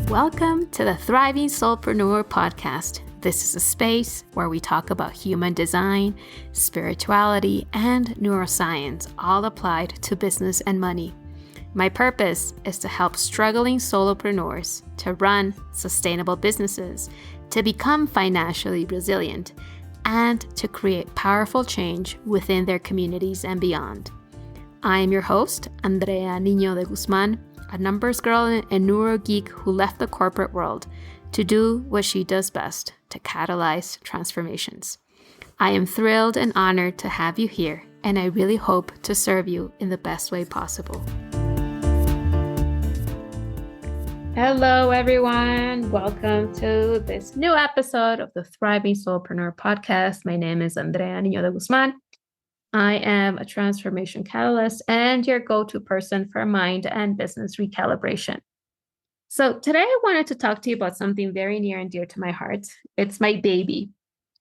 Welcome to the Thriving Soulpreneur podcast. This is a space where we talk about human design, spirituality, and neuroscience, all applied to business and money. My purpose is to help struggling solopreneurs to run sustainable businesses, to become financially resilient, and to create powerful change within their communities and beyond. I am your host, Andrea Niño de Guzman, a numbers girl and neuro geek who left the corporate world to do what she does best, to catalyze transformations. I am thrilled and honored to have you here, and I really hope to serve you in the best way possible. Hello, everyone. Welcome to this new episode of the Thriving Soulpreneur podcast. My name is Andrea Niño de Guzman. I am a transformation catalyst and your go-to person for mind and business recalibration. So today I wanted to talk to you about something very near and dear to my heart. It's my baby.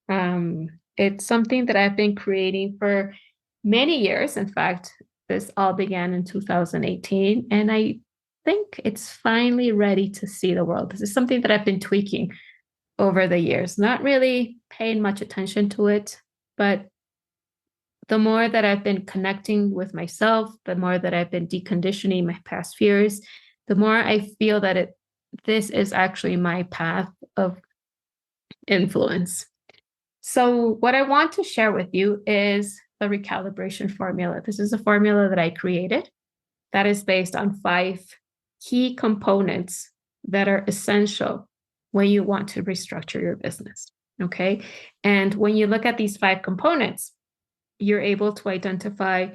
It's something that I've been creating for many years. In fact, this all began in 2018, and I think it's finally ready to see the world. This is something that I've been tweaking over the years, not really paying much attention to it, but the more that I've been connecting with myself, the more that I've been deconditioning my past fears, the more I feel that this is actually my path of influence. So what I want to share with you is the recalibration formula. This is a formula that I created that is based on 5 key components that are essential when you want to restructure your business. Okay. And when you look at these 5 components, you're able to identify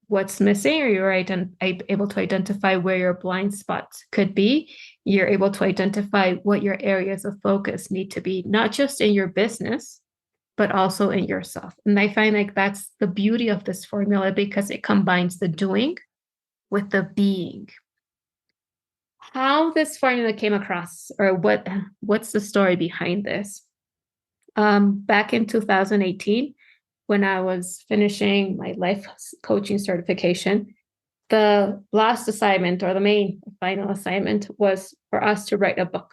what's missing, or you're able to identify where your blind spots could be. You're able to identify what your areas of focus need to be, not just in your business, but also in yourself. And I find like that's the beauty of this formula, because it combines the doing with the being. How this formula came across, or what's the story behind this? Back in 2018, when I was finishing my life coaching certification, the last assignment, or the main final assignment, was for us to write a book.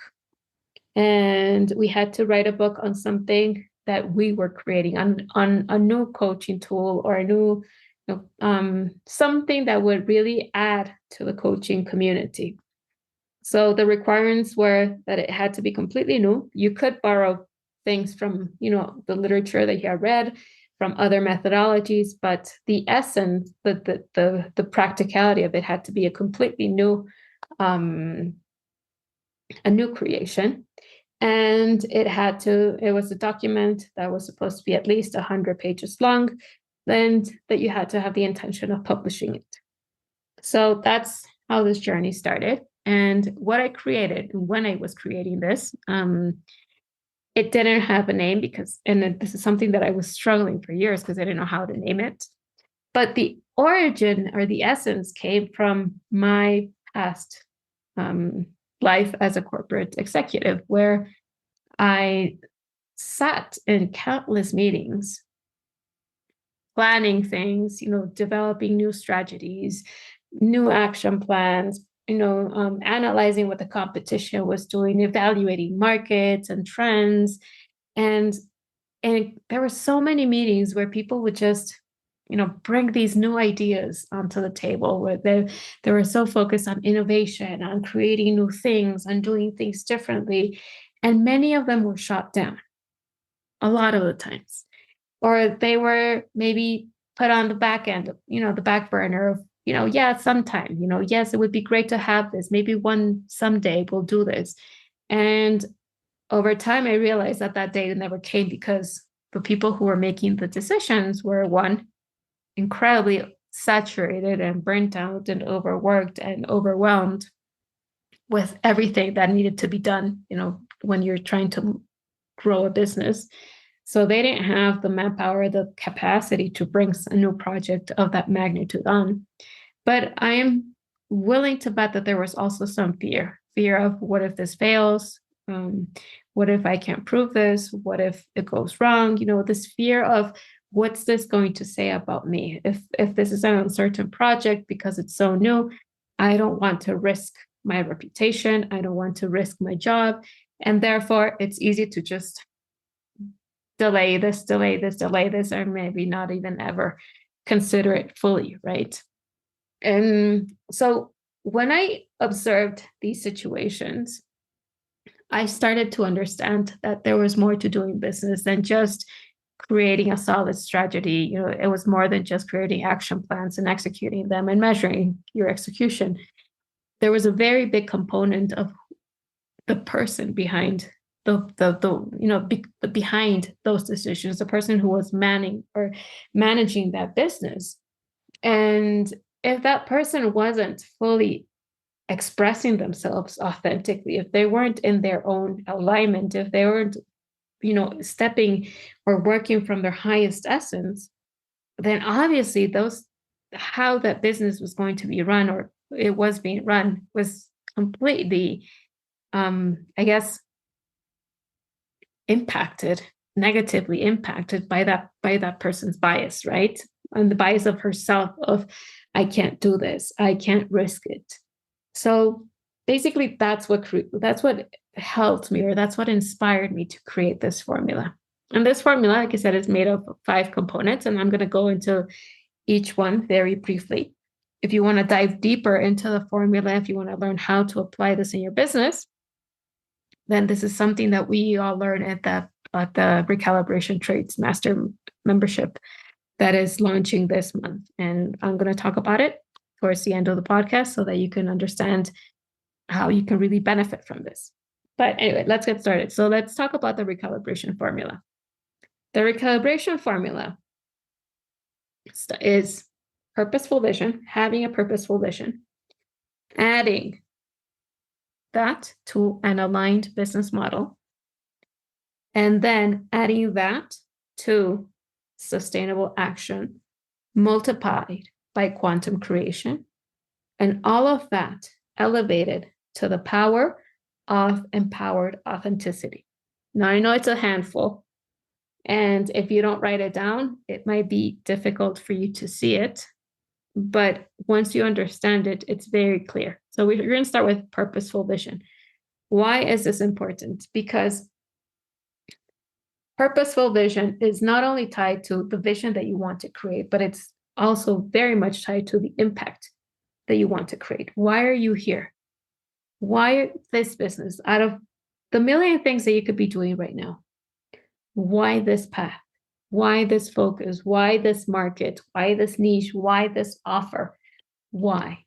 And we had to write a book on something that we were creating, on a new coaching tool, or a new something that would really add to the coaching community. So the requirements were that it had to be completely new. You could borrow things from, the literature that you had read, from other methodologies, but the essence, the practicality of it had to be a completely new, a new creation. And it was a document that was supposed to be at least 100 pages long, and that you had to have the intention of publishing it. So that's how this journey started. And what I created when I was creating this, it didn't have a name and this is something that I was struggling for years because I didn't know how to name it. But the origin, or the essence, came from my past life as a corporate executive, where I sat in countless meetings, planning things, developing new strategies, new action plans, analyzing what the competition was doing, evaluating markets and trends. And there were so many meetings where people would just, bring these new ideas onto the table, where they were so focused on innovation, on creating new things, on doing things differently. And many of them were shot down a lot of the times, or they were maybe put on the back end, the back burner of, sometime, yes, it would be great to have this. Maybe someday we'll do this. And over time, I realized that day never came, because the people who were making the decisions were, one, incredibly saturated and burnt out and overworked and overwhelmed with everything that needed to be done, when you're trying to grow a business. So they didn't have the manpower, the capacity to bring a new project of that magnitude on. But I am willing to bet that there was also some fear of, what if this fails? What if I can't prove this? What if it goes wrong? This fear of, what's this going to say about me? If this is an uncertain project because it's so new, I don't want to risk my reputation. I don't want to risk my job. And therefore, it's easy to just delay this, or maybe not even ever consider it fully, right? And so when I observed these situations, I started to understand that there was more to doing business than just creating a solid strategy. It was more than just creating action plans and executing them and measuring your execution. There was a very big component of the person behind behind those decisions, the person who was managing that business. And if that person wasn't fully expressing themselves authentically, if they weren't in their own alignment, if they weren't, stepping or working from their highest essence, then obviously how that business was going to be run, or it was being run, was completely, I guess, negatively impacted by that person's bias, right? And the bias of herself of, I can't do this, I can't risk it. So basically, that's what helped me, or that's what inspired me to create this formula. And this formula, like I said, is made up of 5 components, and I'm going to go into each one very briefly. If you want to dive deeper into the formula, if you want to learn how to apply this in your business, then this is something that we all learn at the Recalibration Traits Master membership that is launching this month. And I'm going to talk about it towards the end of the podcast so that you can understand how you can really benefit from this. But anyway, let's get started. So let's talk about the recalibration formula. The recalibration formula is purposeful vision, having a purposeful vision, adding that to an aligned business model, and then adding that to sustainable action multiplied by quantum creation, and all of that elevated to the power of empowered authenticity. Now, I know it's a handful, and if you don't write it down, it might be difficult for you to see it. But once you understand it, it's very clear. So we're going to start with purposeful vision. Why is this important? Because purposeful vision is not only tied to the vision that you want to create, but it's also very much tied to the impact that you want to create. Why are you here? Why this business? Out of the million things that you could be doing right now, why this path? Why this focus? Why this market? Why this niche? Why this offer? Why?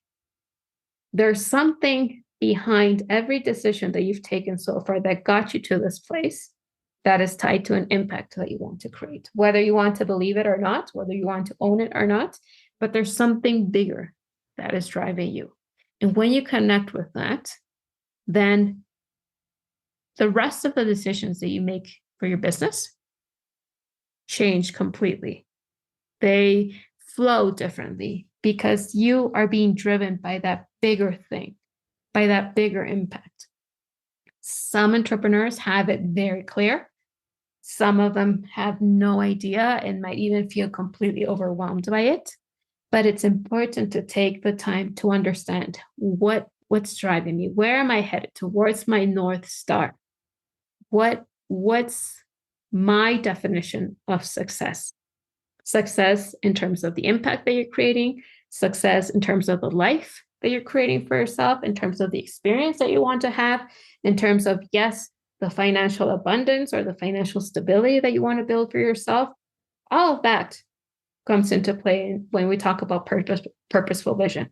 There's something behind every decision that you've taken so far that got you to this place that is tied to an impact that you want to create, whether you want to believe it or not, whether you want to own it or not, but there's something bigger that is driving you. And when you connect with that, then the rest of the decisions that you make for your business change completely. They flow differently because you are being driven by that bigger thing, by that bigger impact. Some entrepreneurs have it very clear. Some of them have no idea and might even feel completely overwhelmed by it. But it's important to take the time to understand what's driving me. Where am I headed towards my North Star? What's my definition of success? Success in terms of the impact that you're creating, success in terms of the life that you're creating for yourself, in terms of the experience that you want to have, in terms of, yes, the financial abundance or the financial stability that you want to build for yourself. All of that comes into play when we talk about purposeful vision.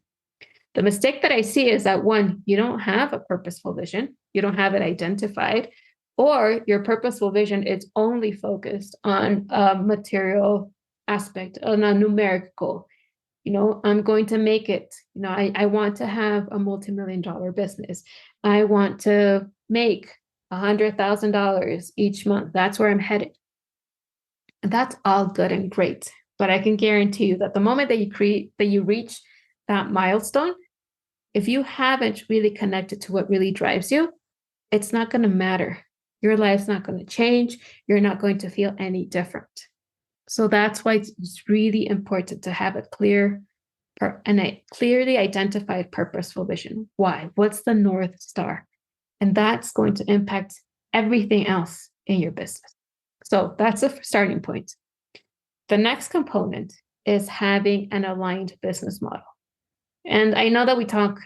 The mistake that I see is that, one, you don't have a purposeful vision, you don't have it identified, or your purposeful vision is only focused on a material aspect, on a numeric goal. I'm going to make it. I want to have a multi-million-dollar business. I want to make $100,000 each month. That's where I'm headed. And that's all good and great. But I can guarantee you that the moment that you reach that milestone, if you haven't really connected to what really drives you, it's not going to matter. Your life's not going to change. You're not going to feel any different. So that's why it's really important to have a clear and a clearly identified purposeful vision. Why? What's the North Star? And that's going to impact everything else in your business. So that's a starting point. The next component is having an aligned business model. And I know that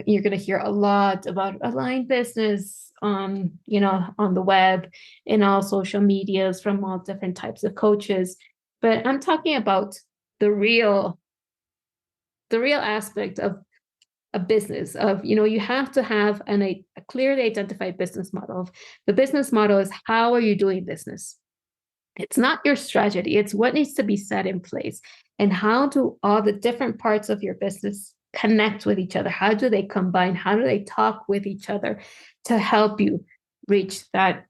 you're going to hear a lot about aligned business on the web, in all social medias from all different types of coaches. But I'm talking about the real aspect of a business of, you have to have a clearly identified business model. The business model is, how are you doing business? It's not your strategy. It's what needs to be set in place. And how do all the different parts of your business connect with each other? How do they combine? How do they talk with each other to help you reach that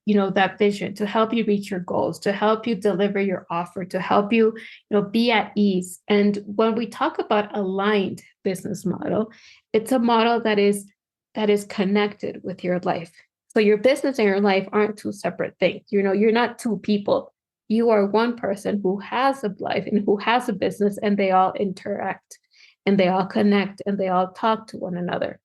vision, to help you reach your goals, to help you deliver your offer, to help you, be at ease? And when we talk about aligned business model, it's a model that is connected with your life. So your business and your life aren't two separate things. You're not two people. You are one person who has a life and who has a business, and they all interact and they all connect and they all talk to one another.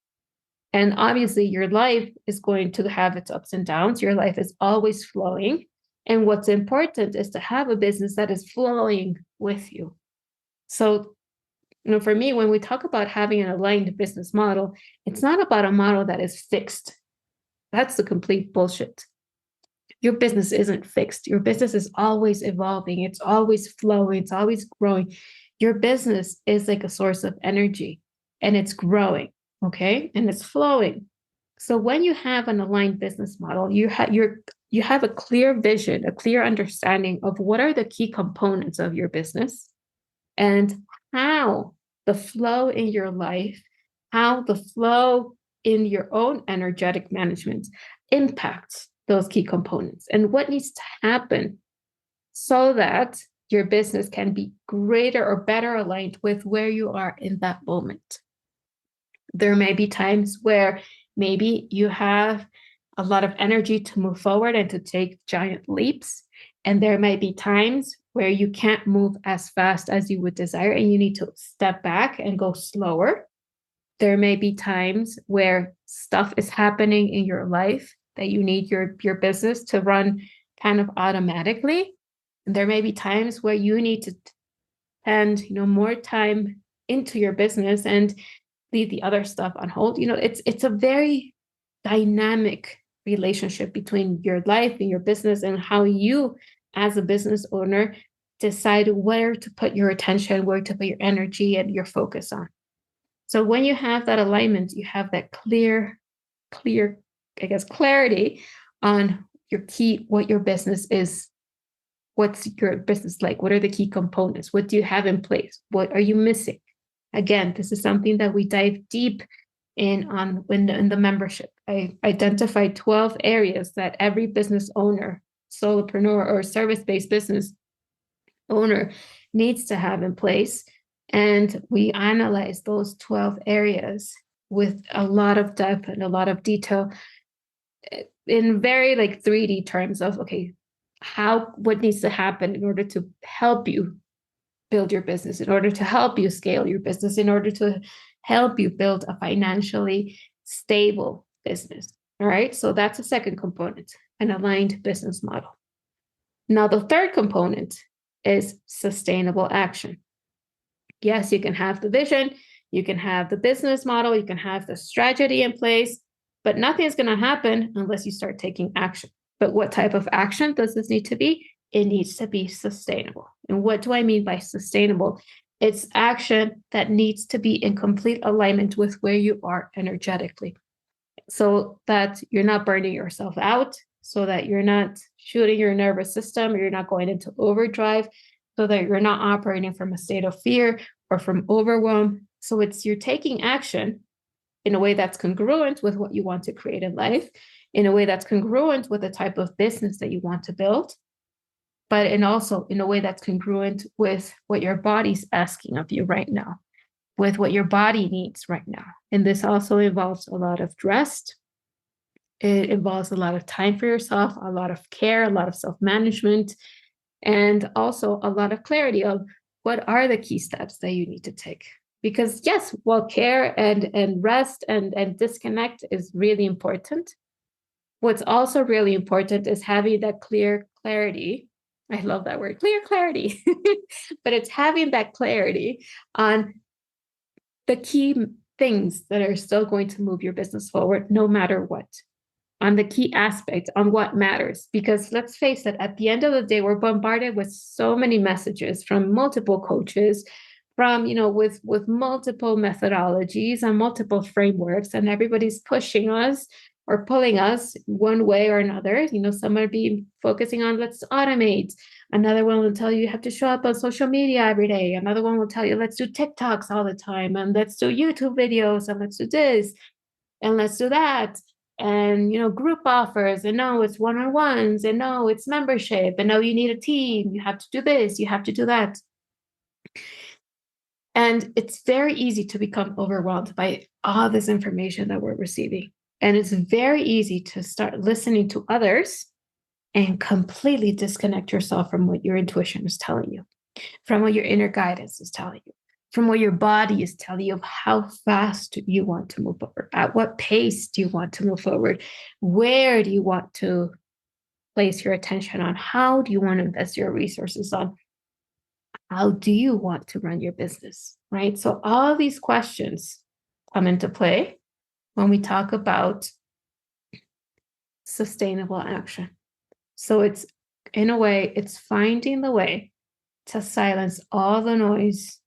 And obviously, your life is going to have its ups and downs. Your life is always flowing. And what's important is to have a business that is flowing with you. So, for me, when we talk about having an aligned business model, it's not about a model that is fixed. That's the complete bullshit. Your business isn't fixed. Your business is always evolving. It's always flowing. It's always growing. Your business is like a source of energy, and it's growing, okay? And it's flowing. So when you have an aligned business model, you have a clear vision, a clear understanding of what are the key components of your business and how the flow in your life, how the flow in your own energetic management impacts those key components, and what needs to happen so that your business can be greater or better aligned with where you are in that moment. There may be times where maybe you have a lot of energy to move forward and to take giant leaps. And there may be times where you can't move as fast as you would desire and you need to step back and go slower. There may be times where stuff is happening in your life that you need your business to run kind of automatically. And there may be times where you need to spend, more time into your business and leave the other stuff on hold. It's a very dynamic relationship between your life and your business, and how you, as a business owner, decide where to put your attention, where to put your energy and your focus on. So when you have that alignment, you have that clear, clarity on what your business is. What's your business like? What are the key components? What do you have in place? What are you missing? Again, this is something that we dive deep in the membership. I identified 12 areas that every business owner, solopreneur or service-based business owner needs to have in place. And we analyze those 12 areas with a lot of depth and a lot of detail in very 3D terms of, okay, what needs to happen in order to help you build your business, in order to help you scale your business, in order to help you build a financially stable business. All right. So that's a second component, an aligned business model. Now, the third component is sustainable action. Yes, you can have the vision, you can have the business model, you can have the strategy in place, but nothing's going to happen unless you start taking action. But what type of action does this need to be? It needs to be sustainable. And what do I mean by sustainable? It's action that needs to be in complete alignment with where you are energetically, so that you're not burning yourself out, so that you're not shooting your nervous system, or you're not going into overdrive, so that you're not operating from a state of fear or from overwhelm. So you're taking action in a way that's congruent with what you want to create in life, in a way that's congruent with the type of business that you want to build, but also in a way that's congruent with what your body's asking of you right now, with what your body needs right now. And this also involves a lot of rest. It involves a lot of time for yourself, a lot of care, a lot of self-management, and also a lot of clarity of what are the key steps that you need to take. Because yes, while care and rest and disconnect is really important, what's also really important is having that clear clarity. I love that word, clear clarity. But it's having that clarity on the key things that are still going to move your business forward, no matter what, on the key aspects, on what matters. Because let's face it, at the end of the day, we're bombarded with so many messages from multiple coaches, from, with multiple methodologies and multiple frameworks, and everybody's pushing us or pulling us one way or another. Some are be focusing on let's automate. Another one will tell you have to show up on social media every day. Another one will tell you let's do TikToks all the time, and let's do YouTube videos, and let's do this, and let's do that. And group offers, and no, it's one-on-ones, and no, it's membership, and no, you need a team, you have to do this, you have to do that. And it's very easy to become overwhelmed by all this information that we're receiving. And it's very easy to start listening to others and completely disconnect yourself from what your intuition is telling you, from what your inner guidance is telling you, from what your body is telling you of how fast you want to move forward, at what pace do you want to move forward, where do you want to place your attention on, how do you want to invest your resources on, how do you want to run your business, right? So all these questions come into play when we talk about sustainable action. So it's, in a way, it's finding the way to silence all the noise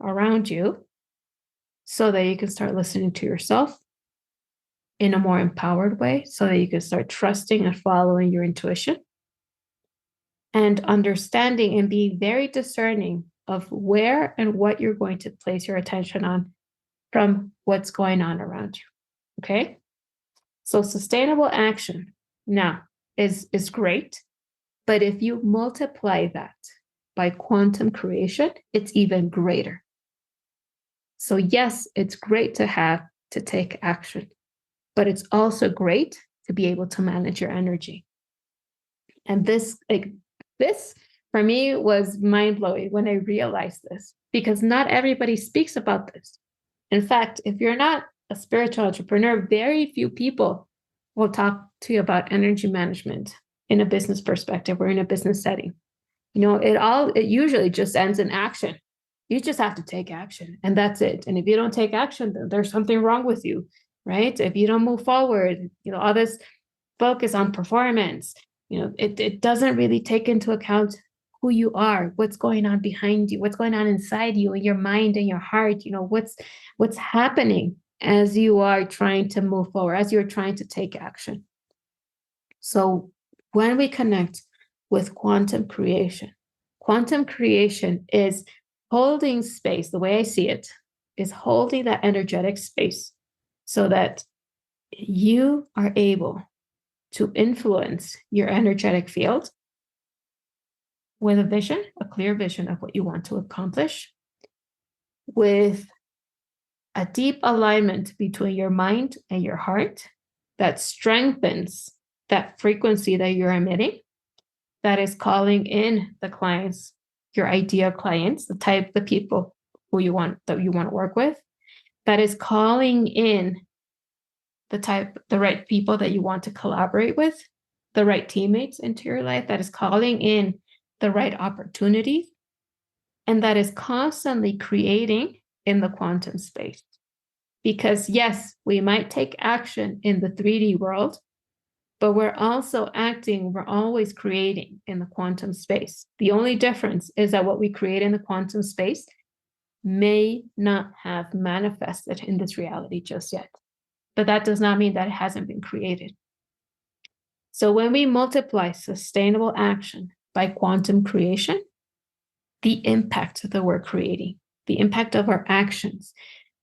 around you so that you can start listening to yourself in a more empowered way, so that you can start trusting and following your intuition and understanding and being very discerning of where and what you're going to place your attention on from what's going on around you. Okay. So sustainable action now is great, but if you multiply that by quantum creation, it's even greater. So yes, it's great to take action, but it's also great to be able to manage your energy. And this for me was mind-blowing when I realized this, because not everybody speaks about this. In fact, if you're not a spiritual entrepreneur, very few people will talk to you about energy management in a business perspective or in a business setting. It usually just ends in action. You just have to take action, and that's it. And if you don't take action, then there's something wrong with you, right? If you don't move forward, all this focus on performance, it doesn't really take into account who you are, what's going on behind you, what's going on inside you, in your mind and your heart, what's happening as you are trying to move forward, as you're trying to take action. So when we connect with quantum creation is holding space. The way I see it is holding that energetic space so that you are able to influence your energetic field with a clear vision of what you want to accomplish, with a deep alignment between your mind and your heart that strengthens that frequency that you're emitting, that is calling in the clients, your ideal clients, the people that you want to work with, that is calling in the right people that you want to collaborate with, the right teammates into your life, that is calling in the right opportunities, and that is constantly creating in the quantum space. Because yes, we might take action in the 3D world, but we're always creating in the quantum space. The only difference is that what we create in the quantum space may not have manifested in this reality just yet. But that does not mean that it hasn't been created. So when we multiply sustainable action by quantum creation, the impact that we're creating, the impact of our actions,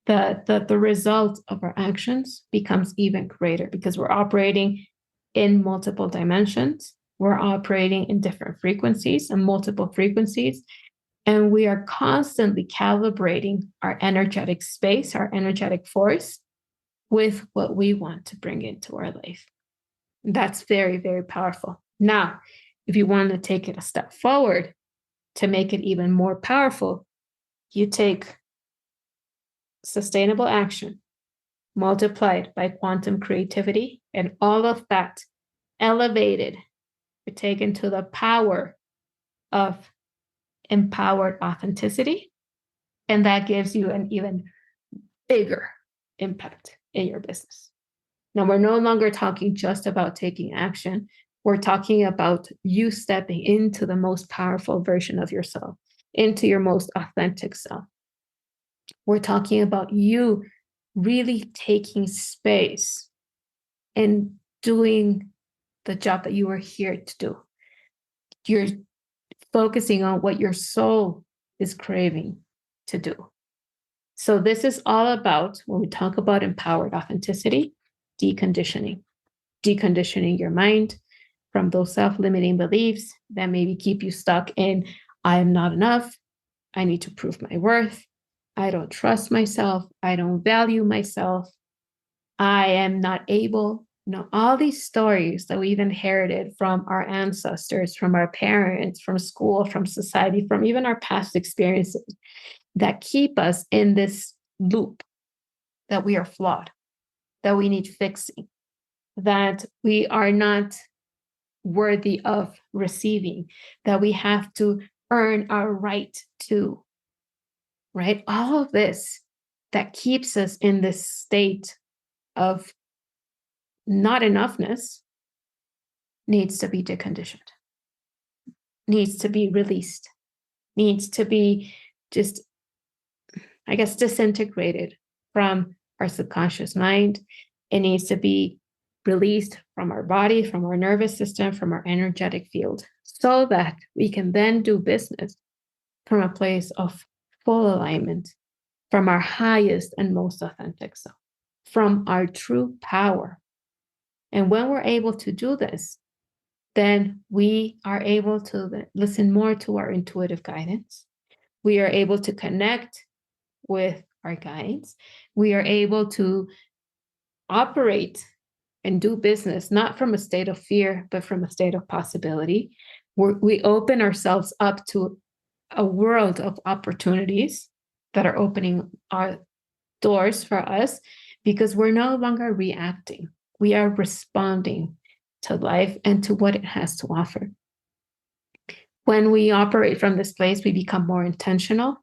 the result of our actions becomes even greater, because we're operating in multiple dimensions. We're operating in different frequencies and multiple frequencies. And we are constantly calibrating our energetic space, our energetic force, with what we want to bring into our life. That's very, very powerful. Now, if you want to take it a step forward to make it even more powerful, you take sustainable action multiplied by quantum creativity, and all of that elevated or taken to the power of empowered authenticity. And that gives you an even bigger impact in your business. Now, we're no longer talking just about taking action. We're talking about you stepping into the most powerful version of yourself, into your most authentic self. We're talking about you really taking space and doing the job that you are here to do. You're focusing on what your soul is craving to do. So this is all about, when we talk about empowered authenticity, deconditioning your mind from those self-limiting beliefs that maybe keep you stuck in, I am not enough, I need to prove my worth, I don't trust myself, I don't value myself, I am not able. All these stories that we've inherited from our ancestors, from our parents, from school, from society, from even our past experiences that keep us in this loop that we are flawed, that we need fixing, that we are not worthy of receiving, that we have to earn our right to, right? All of this that keeps us in this state of not enoughness needs to be deconditioned, needs to be released, needs to be just, I guess, disintegrated from our subconscious mind. It needs to be released from our body, from our nervous system, from our energetic field, so that we can then do business from a place of full alignment, from our highest and most authentic self, from our true power. And when we're able to do this, then we are able to listen more to our intuitive guidance. We are able to connect with our guides. We are able to operate and do business, not from a state of fear, but from a state of possibility. We open ourselves up to a world of opportunities that are opening our doors for us, because we're no longer reacting. We are responding to life and to what it has to offer. When we operate from this place, we become more intentional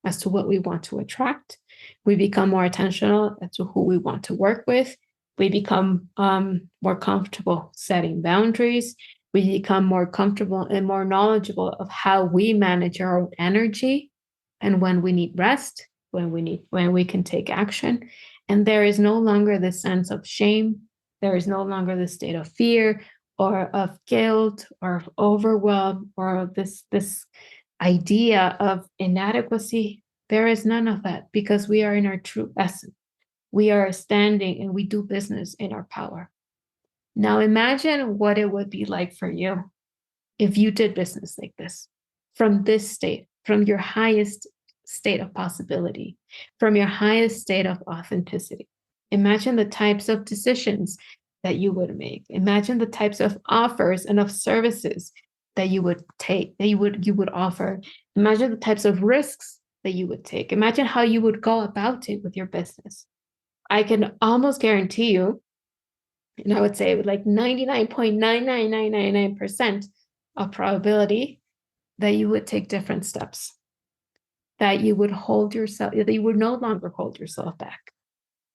as to what we want to attract. We become more intentional as to who we want to work with. We become more comfortable setting boundaries. We become more comfortable and more knowledgeable of how we manage our own energy and when we need rest, when we can take action. And there is no longer this sense of shame. There is no longer this state of fear or of guilt or of overwhelm or this idea of inadequacy. There is none of that, because we are in our true essence. We are standing and we do business in our power. Now imagine what it would be like for you if you did business like this, from this state, from your highest state of possibility, from your highest state of authenticity. Imagine the types of decisions that you would make. Imagine the types of offers and of services that you would take, that you would offer. Imagine the types of risks that you would take. Imagine how you would go about it with your business. I can almost guarantee you, and I would say with like 99.99999% of probability, that you would take different steps, that you would hold yourself, that you would no longer hold yourself back,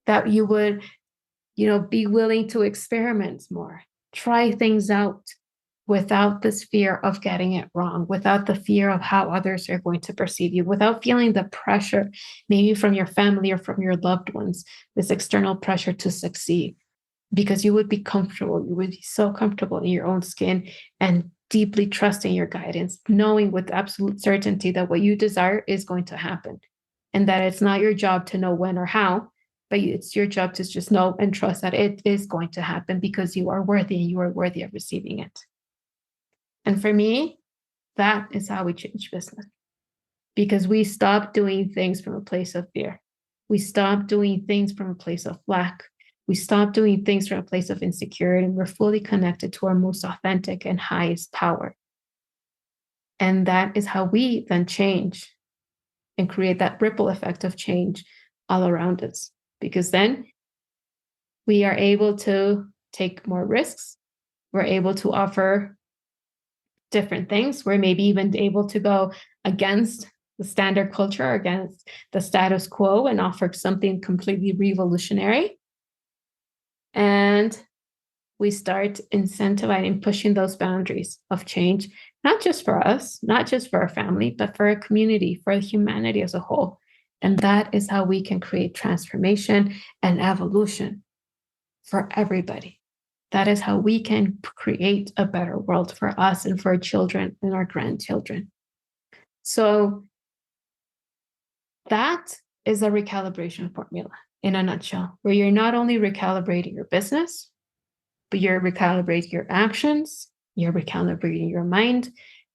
that you would, be willing to experiment more, try things out without this fear of getting it wrong, without the fear of how others are going to perceive you, without feeling the pressure, maybe from your family or from your loved ones, this external pressure to succeed, because you would be comfortable. You would be so comfortable in your own skin and deeply trusting your guidance, knowing with absolute certainty that what you desire is going to happen, and that it's not your job to know when or how, but it's your job to just know and trust that it is going to happen, because you are worthy and you are worthy of receiving it. And for me, that is how we change business, because we stop doing things from a place of fear. We stop doing things from a place of lack. We stop doing things from a place of insecurity, and we're fully connected to our most authentic and highest power. And that is how we then change and create that ripple effect of change all around us, because then we are able to take more risks. We're able to offer different things. We're maybe even able to go against the standard culture, against the status quo, and offer something completely revolutionary. And we start incentivizing, pushing those boundaries of change, not just for us, not just for our family, but for our community, for humanity as a whole. And that is how we can create transformation and evolution for everybody. That is how we can create a better world for us and for our children and our grandchildren. So that is a recalibration formula in a nutshell, where you're not only recalibrating your business, but you're recalibrating your actions, you're recalibrating your mind,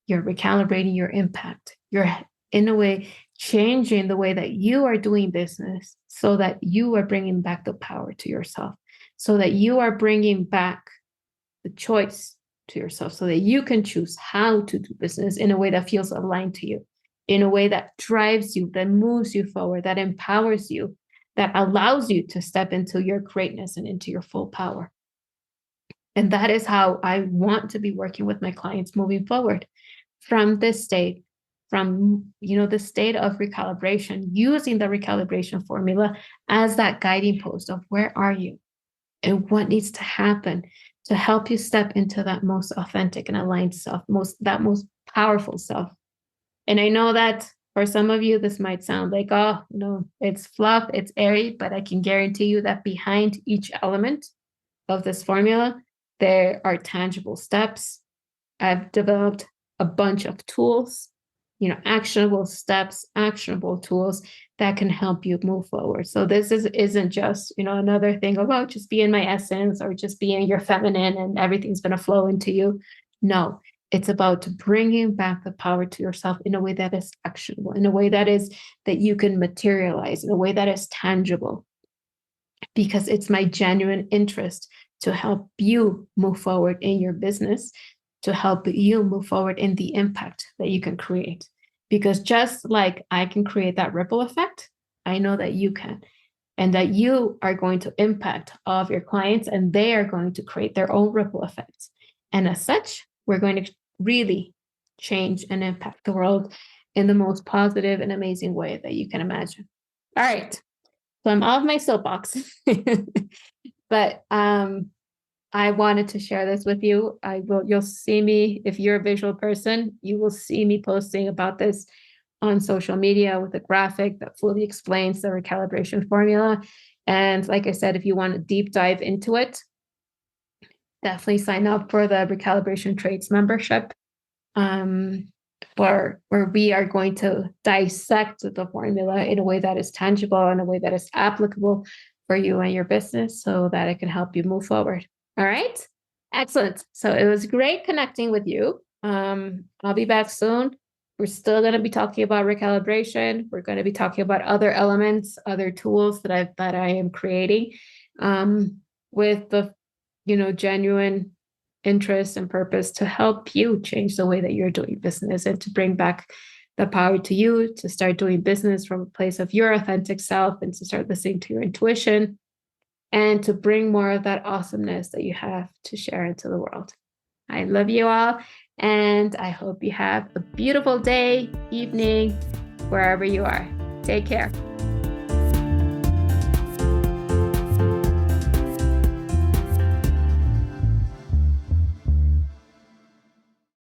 you're recalibrating your impact. You're, in a way, changing the way that you are doing business so that you are bringing back the power to yourself, so that you are bringing back the choice to yourself, so that you can choose how to do business in a way that feels aligned to you, in a way that drives you, that moves you forward, that empowers you, that allows you to step into your greatness and into your full power. And that is how I want to be working with my clients moving forward from this state, from the state of recalibration, using the recalibration formula as that guiding post of where are you and what needs to happen to help you step into that most authentic and aligned self, that most powerful self. And I know that for some of you, this might sound like, oh, no, it's fluff, it's airy, but I can guarantee you that behind each element of this formula, there are tangible steps. I've developed a bunch of tools, actionable steps, actionable tools that can help you move forward. So this isn't just, another thing about just be in my essence or just being your feminine and everything's going to flow into you. No, it's about bringing back the power to yourself in a way that is actionable, in a way that you can materialize, in a way that is tangible, because it's my genuine interest to help you move forward in your business, to help you move forward in the impact that you can create. Because just like I can create that ripple effect, I know that you can, and that you are going to impact all of your clients, and they are going to create their own ripple effects. And as such, we're going to really change and impact the world in the most positive and amazing way that you can imagine. All right. So I'm off my soapbox, but I wanted to share this with you. You'll see me, if you're a visual person, you will see me posting about this on social media with a graphic that fully explains the recalibration formula. And like I said, if you want to deep dive into it, definitely sign up for the Recalibration Trades membership, where we are going to dissect the formula in a way that is tangible, in a way that is applicable for you and your business, so that it can help you move forward. All right. Excellent. So it was great connecting with you. I'll be back soon. We're still going to be talking about recalibration. We're going to be talking about other elements, other tools that I am creating, with the, genuine interest and purpose to help you change the way that you're doing business and to bring back the power to you to start doing business from a place of your authentic self and to start listening to your intuition and to bring more of that awesomeness that you have to share into the world. I love you all, and I hope you have a beautiful day, evening, wherever you are. Take care.